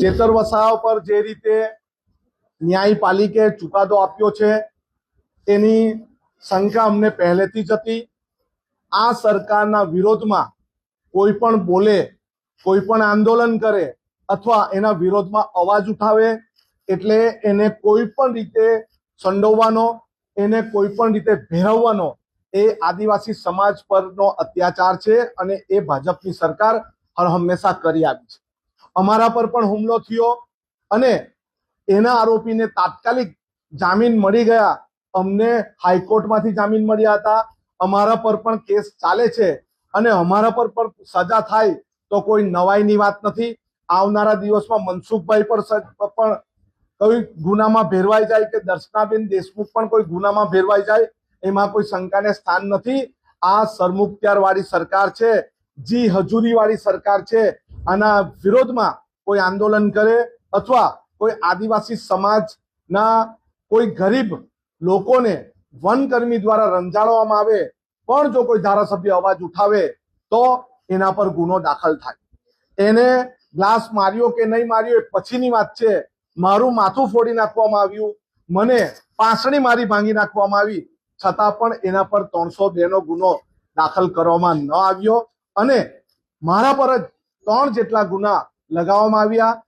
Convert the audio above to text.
ચેતર વસાવા પર જે રીતે ન્યાયપાલિકે ચુકાદો આપ્યો છે એની શંકા અમને પહેલેથી જ હતી। આ સરકારના વિરોધમાં કોઈ પણ બોલે, કોઈ પણ આંદોલન કરે અથવા એના વિરોધમાં અવાજ ઉઠાવે એટલે એને કોઈ પણ રીતે સંડોવવાનો, એને કોઈ પણ રીતે ભેરવવાનો એ આદિવાસી સમાજ પરનો અત્યાચાર છે અને એ ભાજપની સરકાર હર હંમેશા કરી આવી છે। અમારા પર પણ હુમલો થયો અને એના આરોપીને તાત્કાલિક જામીન મળી ગયા। અમને હાઈકોર્ટમાંથી જામીન મળ્યા હતા। અમારા પર પણ કેસ ચાલે છે અને અમારા પર પણ સજા થાય તો કોઈ નવાઈની વાત નથી। આવનારા દિવસમાં મનસુખભાઈ પર પણ કોઈ ગુનામાં ભેરવાઈ જાય કે દર્શનાબેન દેશમુખ પણ કોઈ ગુનામાં ભેરવાઈ જાય એમાં કોઈ શંકાને સ્થાન નથી। આ સરમુખત્યાર વાળી સરકાર છે, જી હજુરી વાળી સરકાર છે। આના વિરોધમાં કોઈ આંદોલન કરે અથવા કોઈ આદિવાસી સમાજના કોઈ ગરીબ લોકોને વનકર્મી દ્વારા રંજાડવામાં આવે પણ જો કોઈ ધારાસભ્ય અવાજ ઉઠાવે તો એના પર ગુનો દાખલ થાય। એને ગ્લાસ માર્યો કે નહીં માર્યો એ પછીની વાત છે। મારું માથું ફોડી નાખવામાં આવ્યું, મને પાંસળી મારી ભાંગી નાખવામાં આવી, છતાં પણ એના પર 302 નો ગુનો દાખલ કરવામાં ન આવ્યો અને મારા પર જ 3 જેટલા ગુના લગાવવામાં આવ્યા।